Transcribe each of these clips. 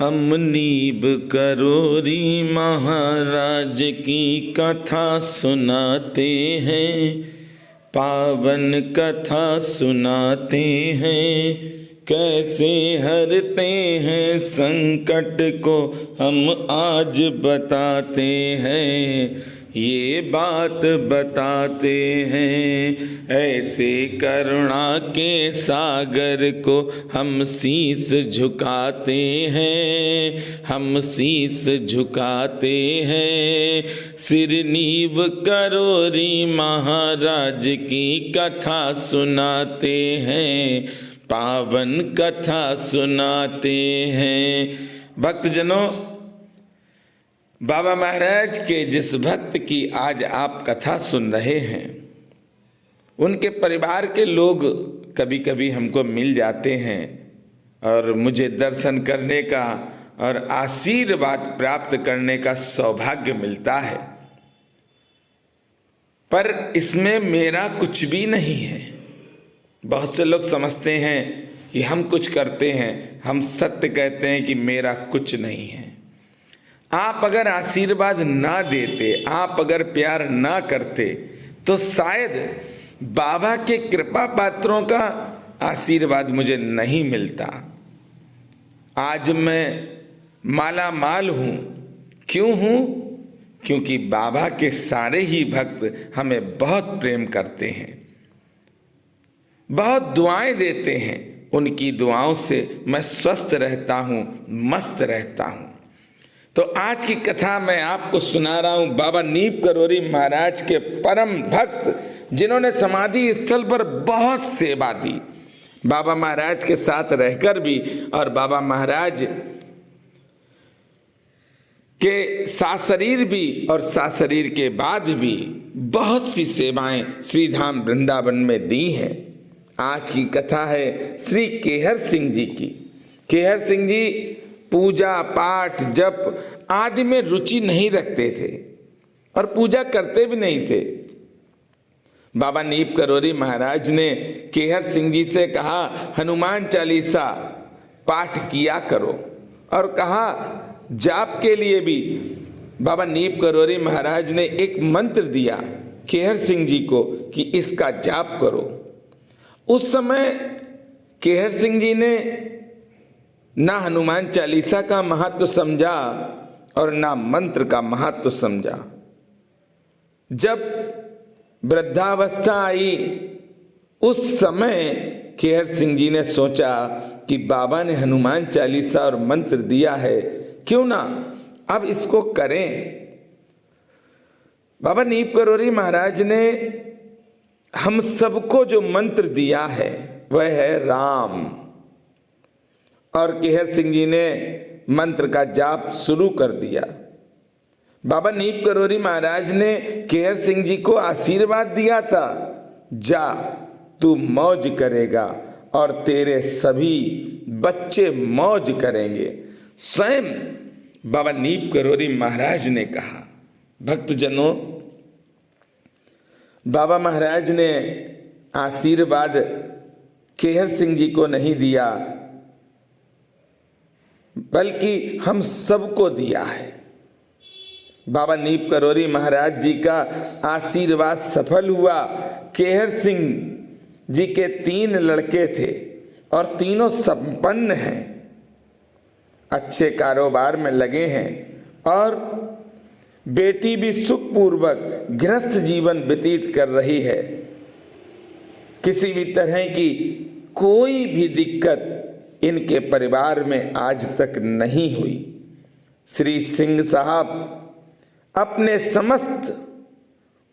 हम नीब करोरी महाराज की कथा सुनाते हैं, पावन कथा सुनाते हैं। कैसे हरते हैं संकट को हम आज बताते हैं, ये बात बताते हैं। ऐसे करुणा के सागर को हम शीस झुकाते हैं, हम शीस झुकाते हैं। सिर नीव करोरी महाराज की कथा सुनाते हैं, पावन कथा सुनाते हैं। भक्तजनों, बाबा महाराज के जिस भक्त की आज आप कथा सुन रहे हैं, उनके परिवार के लोग कभी कभी हमको मिल जाते हैं और मुझे दर्शन करने का और आशीर्वाद प्राप्त करने का सौभाग्य मिलता है। पर इसमें मेरा कुछ भी नहीं है। बहुत से लोग समझते हैं कि हम कुछ करते हैं, हम सत्य कहते हैं कि मेरा कुछ नहीं है। आप अगर आशीर्वाद ना देते, आप अगर प्यार ना करते, तो शायद बाबा के कृपा पात्रों का आशीर्वाद मुझे नहीं मिलता। आज मैं माला माल हूँ। क्यों हूँ? क्योंकि बाबा के सारे ही भक्त हमें बहुत प्रेम करते हैं, बहुत दुआएं देते हैं। उनकी दुआओं से मैं स्वस्थ रहता हूँ, मस्त रहता हूँ। तो आज की कथा मैं आपको सुना रहा हूँ बाबा नीब करोरी महाराज के परम भक्त, जिन्होंने समाधि स्थल पर बहुत सेवा दी, बाबा महाराज के साथ रहकर भी और बाबा महाराज के साशरीर भी और साशरीर के बाद भी बहुत सी सेवाएं श्रीधाम वृंदावन में दी हैं। आज की कथा है श्री केहर सिंह जी की। केहर सिंह जी पूजा पाठ जप आदि में रुचि नहीं रखते थे और पूजा करते भी नहीं थे। बाबा नीब करोरी महाराज ने केहर सिंह जी से कहा, हनुमान चालीसा पाठ किया करो, और कहा जाप के लिए भी बाबा नीब करोरी महाराज ने एक मंत्र दिया केहर सिंह जी को कि इसका जाप करो। उस समय केहर सिंह जी ने ना हनुमान चालीसा का महत्व समझा और ना मंत्र का महत्व समझा। जब वृद्धावस्था आई, उस समय केहर सिंह जी ने सोचा कि बाबा ने हनुमान चालीसा और मंत्र दिया है, क्यों ना अब इसको करें। बाबा नीब करोरी महाराज ने हम सबको जो मंत्र दिया है वह है राम, और केहर सिंह जी ने मंत्र का जाप शुरू कर दिया। बाबा नीब करोरी महाराज ने केहर सिंह जी को आशीर्वाद दिया था, जा तू मौज करेगा और तेरे सभी बच्चे मौज करेंगे। स्वयं बाबा नीब करोरी महाराज ने कहा। भक्तजनों, बाबा महाराज ने आशीर्वाद केहर सिंह जी को नहीं दिया, बल्कि हम सबको दिया है। बाबा नीब करोरी महाराज जी का आशीर्वाद सफल हुआ। केहर सिंह जी के 3 लड़के थे और तीनों संपन्न हैं, अच्छे कारोबार में लगे हैं, और बेटी भी सुखपूर्वक गृहस्थ जीवन व्यतीत कर रही है। किसी भी तरह की कोई भी दिक्कत इनके परिवार में आज तक नहीं हुई। श्री सिंह साहब अपने समस्त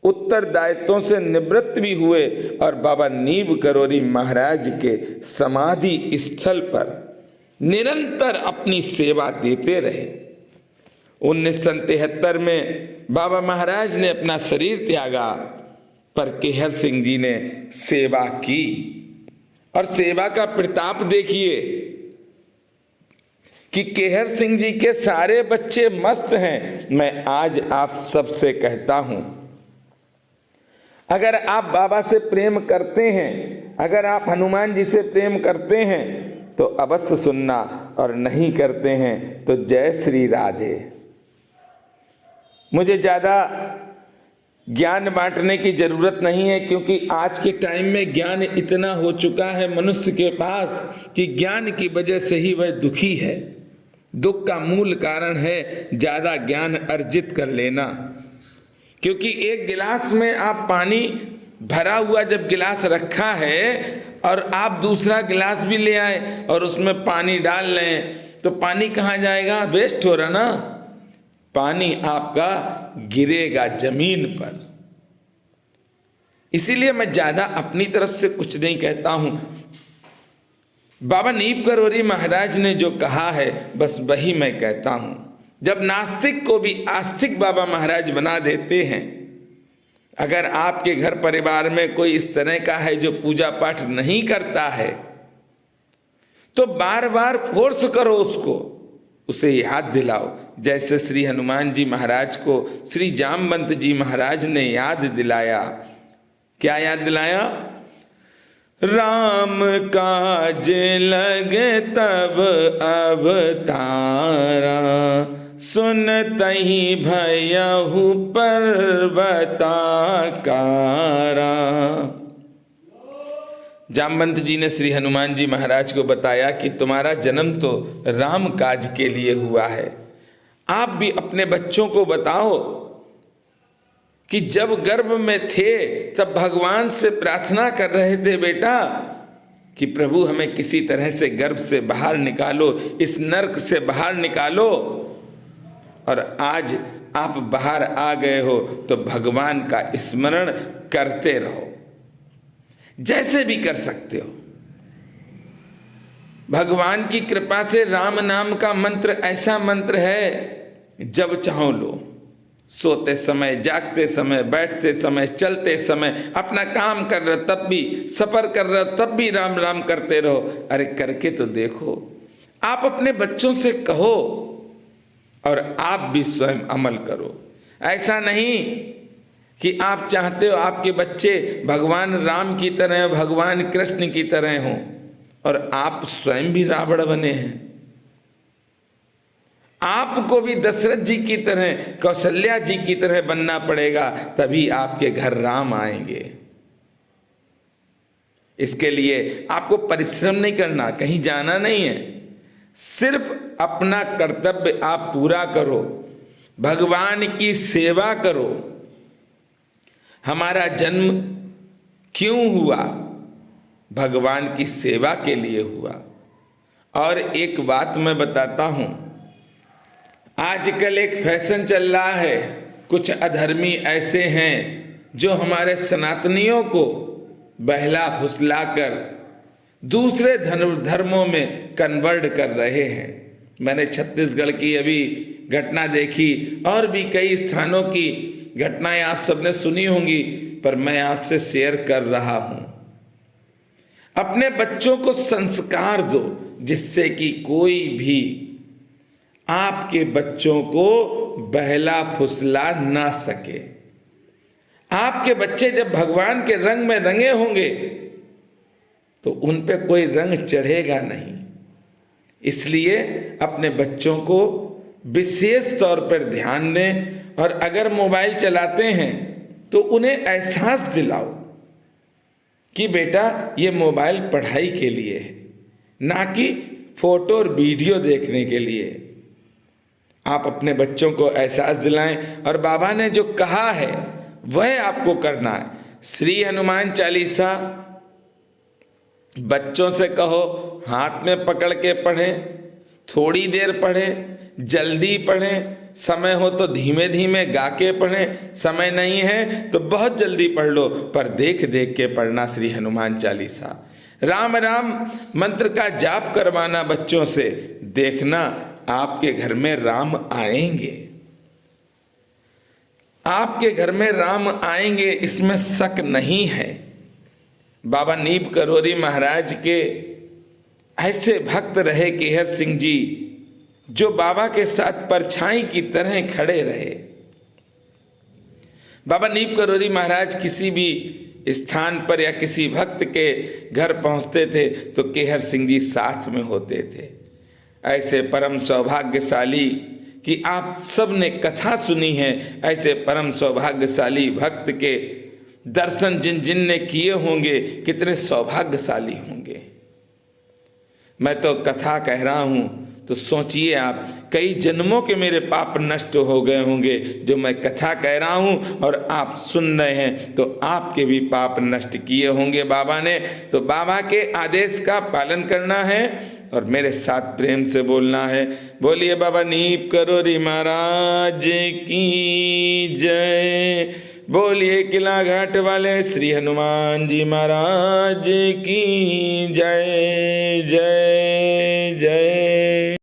उत्तरदायित्वों से निवृत्त भी हुए और बाबा नीब करोरी महाराज के समाधि स्थल पर निरंतर अपनी सेवा देते रहे। 1973 में बाबा महाराज ने अपना शरीर त्यागा, पर केहर सिंह जी ने सेवा की, और सेवा का प्रताप देखिए कि केहर सिंह जी के सारे बच्चे मस्त हैं। मैं आज आप सबसे कहता हूं, अगर आप बाबा से प्रेम करते हैं, अगर आप हनुमान जी से प्रेम करते हैं, तो अवश्य सुनना, और नहीं करते हैं तो जय श्री राधे। मुझे ज़्यादा ज्ञान बांटने की ज़रूरत नहीं है, क्योंकि आज के टाइम में ज्ञान इतना हो चुका है मनुष्य के पास कि ज्ञान की वजह से ही वह दुखी है। दुख का मूल कारण है ज़्यादा ज्ञान अर्जित कर लेना। क्योंकि एक गिलास में आप पानी भरा हुआ जब गिलास रखा है और आप दूसरा गिलास भी ले आए और उसमें पानी डाल लें तो पानी कहाँ जाएगा? वेस्ट हो रहा ना। पानी आपका गिरेगा जमीन पर। इसीलिए मैं ज्यादा अपनी तरफ से कुछ नहीं कहता हूं। बाबा नीप करोरी महाराज ने जो कहा है बस वही मैं कहता हूं। जब नास्तिक को भी आस्तिक बाबा महाराज बना देते हैं। अगर आपके घर परिवार में कोई इस तरह का है जो पूजा पाठ नहीं करता है तो बार बार फोर्स करो उसको, उसे याद दिलाओ। जैसे श्री हनुमान जी महाराज को श्री जामवंत जी महाराज ने याद दिलाया। क्या याद दिलाया? राम काज लग तब अवतारा, सुनतहि भयहु पर्वताकारा। जामवंत जी ने श्री हनुमान जी महाराज को बताया कि तुम्हारा जन्म तो राम काज के लिए हुआ है। आप भी अपने बच्चों को बताओ कि जब गर्भ में थे तब भगवान से प्रार्थना कर रहे थे बेटा कि प्रभु हमें किसी तरह से गर्भ से बाहर निकालो, इस नरक से बाहर निकालो। और आज आप बाहर आ गए हो तो भगवान का स्मरण करते रहो, जैसे भी कर सकते हो। भगवान की कृपा से राम नाम का मंत्र ऐसा मंत्र है जब चाहो लो। सोते समय, जागते समय, बैठते समय, चलते समय, अपना काम कर रहे हो तब भी, सफर कर रहे हो तब भी राम राम करते रहो। अरे करके तो देखो। आप अपने बच्चों से कहो और आप भी स्वयं अमल करो। ऐसा नहीं कि आप चाहते हो आपके बच्चे भगवान राम की तरह, भगवान कृष्ण की तरह हों और आप स्वयं भी रावण बने हैं। आपको भी दशरथ जी की तरह, कौशल्या जी की तरह बनना पड़ेगा, तभी आपके घर राम आएंगे। इसके लिए आपको परिश्रम नहीं करना, कहीं जाना नहीं है। सिर्फ अपना कर्तव्य आप पूरा करो, भगवान की सेवा करो। हमारा जन्म क्यों हुआ? भगवान की सेवा के लिए हुआ। और एक बात मैं बताता हूं, आजकल एक फैशन चल रहा है। कुछ अधर्मी ऐसे हैं जो हमारे सनातनियों को बहला फुसला कर दूसरे धर्मों में कन्वर्ट कर रहे हैं। मैंने छत्तीसगढ़ की अभी घटना देखी और भी कई स्थानों की घटनाएं आप सबने सुनी होंगी, पर मैं आपसे शेयर कर रहा हूं। अपने बच्चों को संस्कार दो जिससे कि कोई भी आपके बच्चों को बहला फुसला ना सके। आपके बच्चे जब भगवान के रंग में रंगे होंगे तो उन पे कोई रंग चढ़ेगा नहीं। इसलिए अपने बच्चों को विशेष तौर पर ध्यान दें। और अगर मोबाइल चलाते हैं तो उन्हें एहसास दिलाओ कि बेटा ये मोबाइल पढ़ाई के लिए है, ना कि फोटो और वीडियो देखने के लिए। आप अपने बच्चों को एहसास दिलाएं और बाबा ने जो कहा है वह आपको करना है। श्री हनुमान चालीसा बच्चों से कहो हाथ में पकड़ के पढ़ें, थोड़ी देर पढ़ें, जल्दी पढ़ें, समय हो तो धीमे धीमे गा के पढ़ें, समय नहीं है तो बहुत जल्दी पढ़ लो, पर देख देख के पढ़ना श्री हनुमान चालीसा। राम राम मंत्र का जाप करवाना बच्चों से, देखना आपके घर में राम आएंगे। आपके घर में राम आएंगे, इसमें शक नहीं है। बाबा नीप करोरी महाराज के ऐसे भक्त रहे केहर सिंह जी, जो बाबा के साथ परछाई की तरह खड़े रहे। बाबा नीप करोरी महाराज किसी भी स्थान पर या किसी भक्त के घर पहुंचते थे तो केहर सिंह जी साथ में होते थे। ऐसे परम सौभाग्यशाली कि आप सब ने कथा सुनी है, ऐसे परम सौभाग्यशाली भक्त के दर्शन जिन जिन ने किए होंगे कितने सौभाग्यशाली होंगे। मैं तो कथा कह रहा हूँ तो सोचिए आप, कई जन्मों के मेरे पाप नष्ट हो गए होंगे जो मैं कथा कह रहा हूँ और आप सुन रहे हैं, तो आपके भी पाप नष्ट किए होंगे बाबा ने। तो बाबा के आदेश का पालन करना है और मेरे साथ प्रेम से बोलना है। बोलिए बाबा नीप करो री महाराज की जय। बोलिए किला घाट वाले श्री हनुमान जी महाराज की जय जय जय।